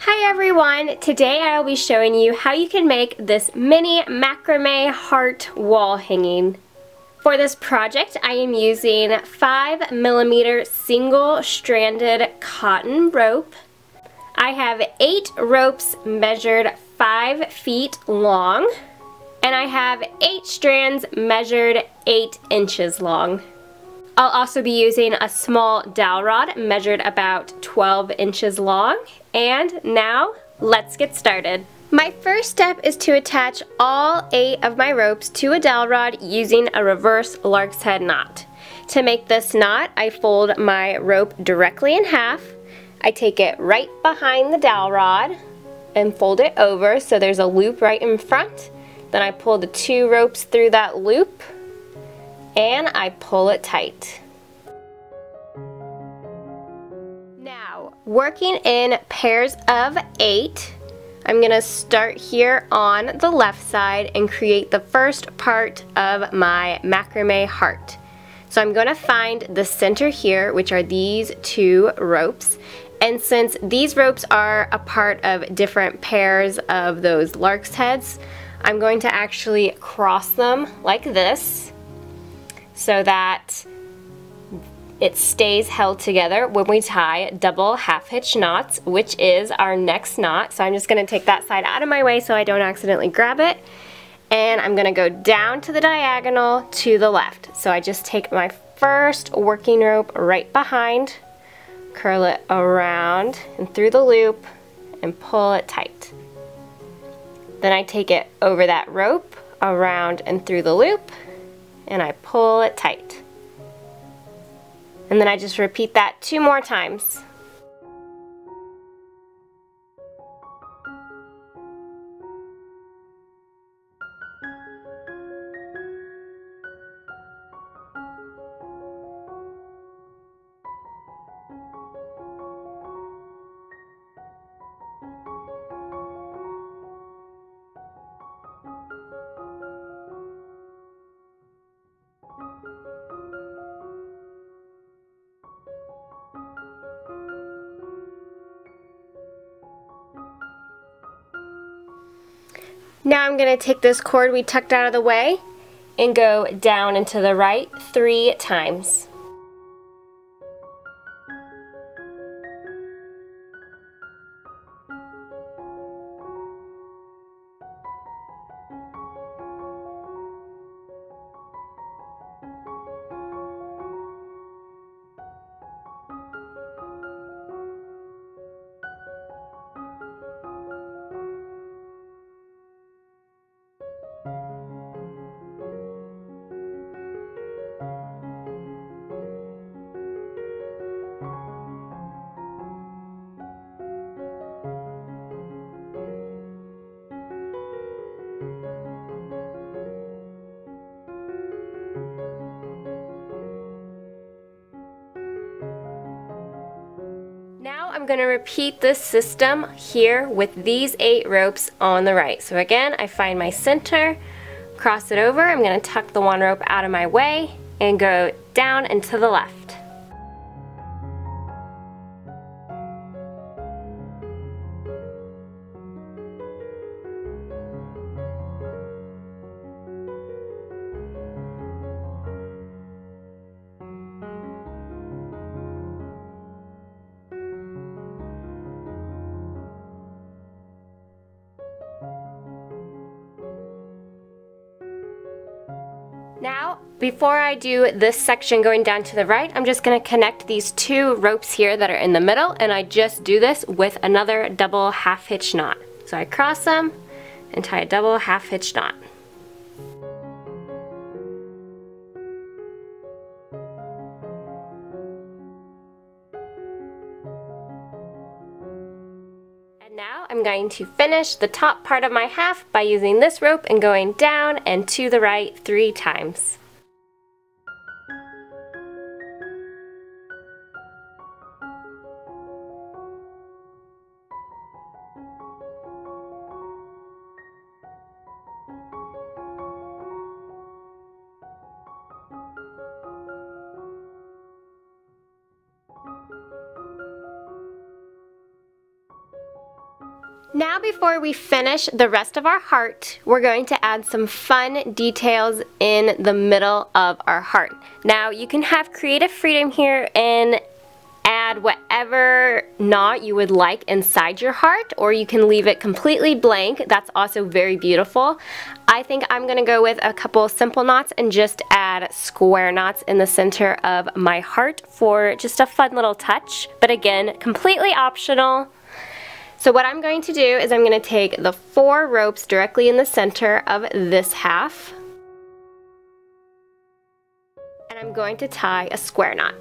Hi everyone! Today I will be showing you how you can make this mini macrame heart wall hanging. For this project I am using 5mm single stranded cotton rope. I have 8 ropes measured 5 feet long, and I have 8 strands measured 8 inches long. I'll also be using a small dowel rod measured about 12 inches long. And now, let's get started. My first step is to attach all 8 of my ropes to a dowel rod using a reverse lark's head knot. To make this knot, I fold my rope directly in half. I take it right behind the dowel rod and fold it over so there's a loop right in front. Then I pull the 2 ropes through that loop and I pull it tight. Now, working in pairs of 8, I'm going to start here on the left side and create the first part of my macrame heart. So I'm going to find the center here, which are these 2 ropes. And since these ropes are a part of different pairs of those lark's heads, I'm going to actually cross them like this, so that it stays held together when we tie double half hitch knots, which is our next knot. So I'm just going to take that side out of my way so I don't accidentally grab it. And I'm going to go down to the diagonal to the left. So I just take my first working rope right behind, curl it around and through the loop, and pull it tight. Then I take it over that rope, around and through the loop, and I pull it tight. And then I just repeat that 2 more times. Now I'm going to take this cord we tucked out of the way and go down and to the right 3 times. Now I'm going to repeat this system here with these 8 ropes on the right. So again, I find my center, cross it over, I'm going to tuck the 1 rope out of my way and go down and to the left. Now, before I do this section going down to the right, I'm just going to connect these 2 ropes here that are in the middle, and I just do this with another double half hitch knot. So I cross them and tie a double half hitch knot. And now I'm going to finish the top part of my half by using this rope and going down and to the right 3 times. Now before we finish the rest of our heart, we're going to add some fun details in the middle of our heart. Now you can have creative freedom here and add whatever knot you would like inside your heart, or you can leave it completely blank. That's also very beautiful. I think I'm gonna go with a couple simple knots and just add square knots in the center of my heart for just a fun little touch, but again, completely optional. So what I'm going to do is I'm going to take the 4 ropes directly in the center of this half, and I'm going to tie a square knot.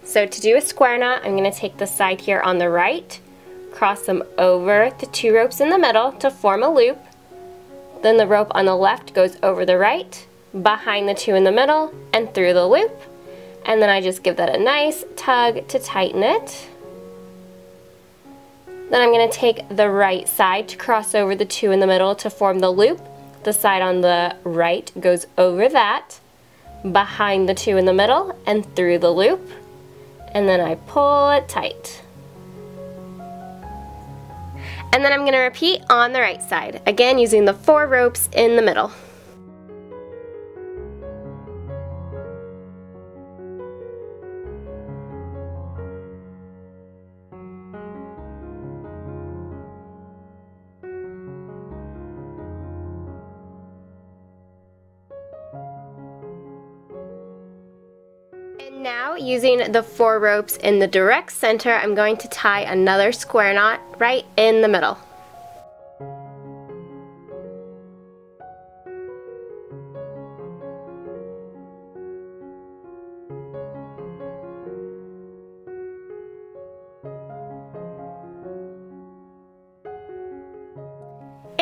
So to do a square knot, I'm going to take the side here on the right, cross them over the 2 ropes in the middle to form a loop. Then the rope on the left goes over the right, behind the 2 in the middle, and through the loop. And then I just give that a nice tug to tighten it. Then I'm going to take the right side to cross over the 2 in the middle to form the loop. The side on the right goes over that, behind the 2 in the middle, and through the loop. And then I pull it tight. And then I'm going to repeat on the right side, again using the 4 ropes in the middle. And now, using the 4 ropes in the direct center, I'm going to tie another square knot right in the middle.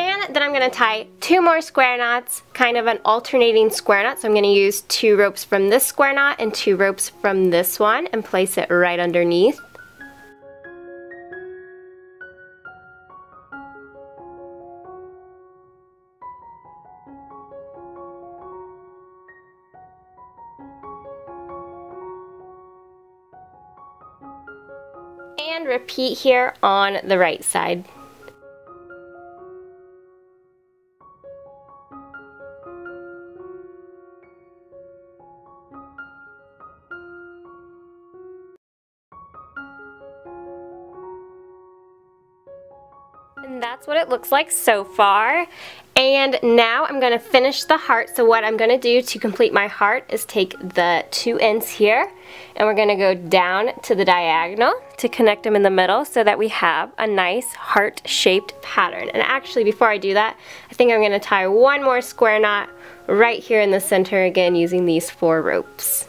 And then I'm going to tie 2 more square knots, kind of an alternating square knot. So I'm going to use 2 ropes from this square knot and 2 ropes from this one and place it right underneath. And repeat here on the right side. And that's what it looks like so far. And now I'm going to finish the heart. So what I'm going to do to complete my heart is take the 2 ends here, and we're going to go down to the diagonal to connect them in the middle so that we have a nice heart-shaped pattern. And actually, before I do that, I think I'm going to tie 1 more square knot right here in the center again using these 4 ropes.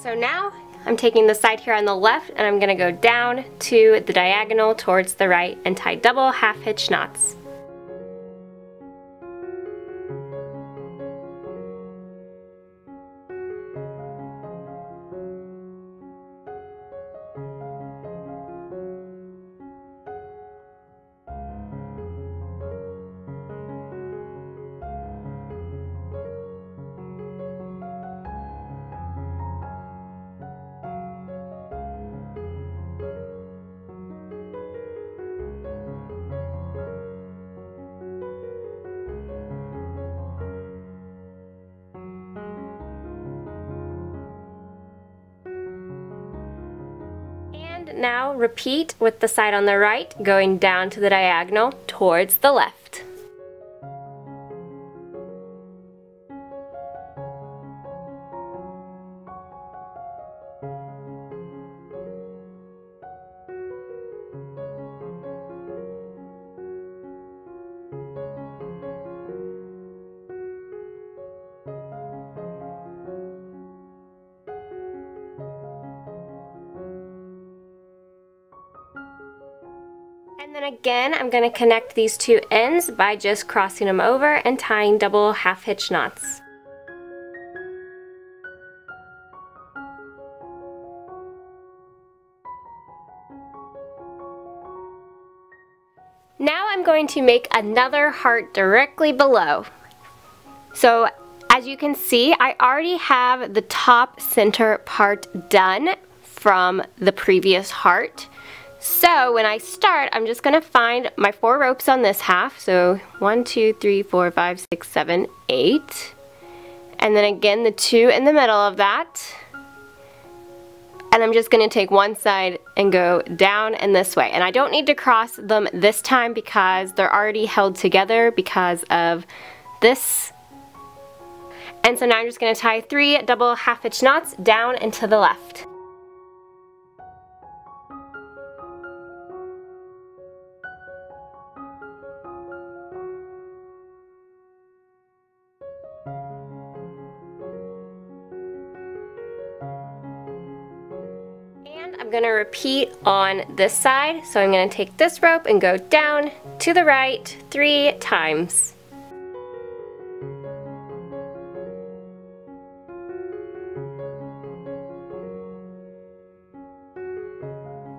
So now I'm taking the side here on the left, and I'm going to go down to the diagonal towards the right and tie double half hitch knots. Now repeat with the side on the right, going down to the diagonal towards the left. And then again, I'm going to connect these 2 ends by just crossing them over and tying double half hitch knots. Now I'm going to make another heart directly below. So As you can see, I already have the top center part done from the previous heart. So when I start, I'm just gonna find my 4 ropes on this half. So 1, 2, 3, 4, 5, 6, 7, 8. And then again the 2 in the middle of that. And I'm just gonna take one side and go down and this way. And I don't need to cross them this time because they're already held together because of this. And so now I'm just gonna tie 3 double half hitch knots down and to the left. I'm going to repeat on this side, so I'm going to take this rope and go down to the right 3 times.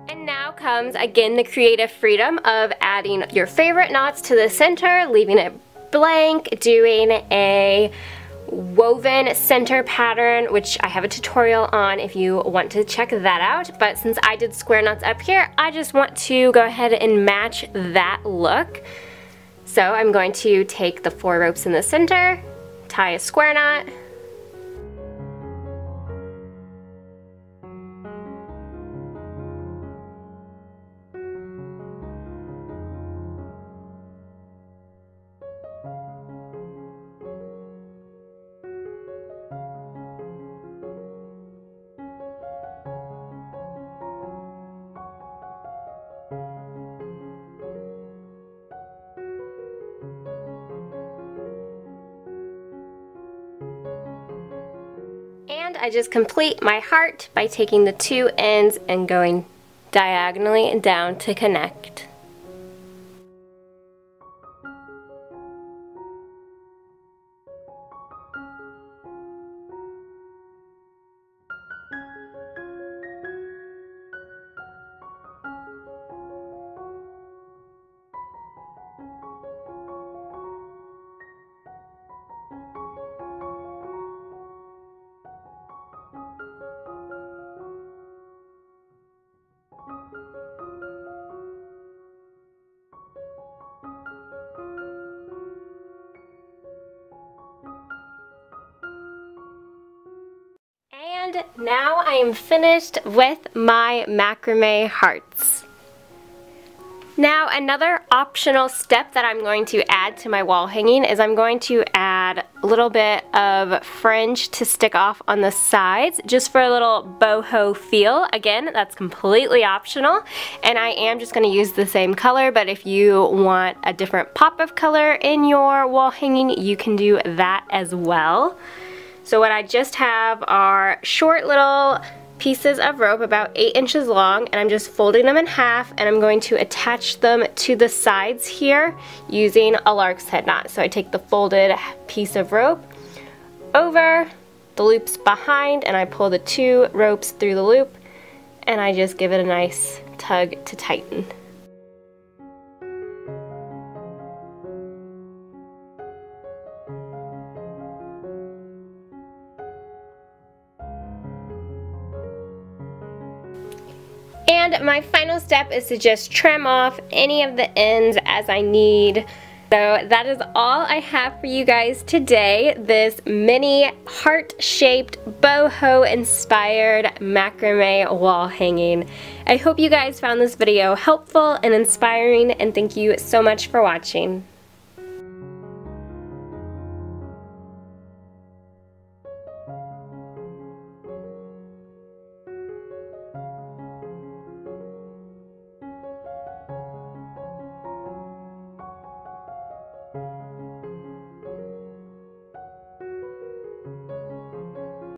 And now comes again the creative freedom of adding your favorite knots to the center, leaving it blank, doing a woven center pattern, which I have a tutorial on if you want to check that out. But since I did square knots up here, I just want to go ahead and match that look. So I'm going to take the 4 ropes in the center, tie a square knot, and I just complete my heart by taking the 2 ends and going diagonally down to connect. And now I am finished with my macrame hearts. Now another optional step that I'm going to add to my wall hanging is I'm going to add a little bit of fringe to stick off on the sides just for a little boho feel. Again, that's completely optional, and I am just going to use the same color, but if you want a different pop of color in your wall hanging, you can do that as well. So what I just have are short little pieces of rope about 8 inches long, and I'm just folding them in half, and I'm going to attach them to the sides here using a lark's head knot. So I take the folded piece of rope over, the loops behind, and I pull the 2 ropes through the loop, and I just give it a nice tug to tighten. And my final step is to just trim off any of the ends as I need. So that is all I have for you guys today. This mini heart-shaped boho inspired macrame wall hanging. I hope you guys found this video helpful and inspiring, and thank you so much for watching.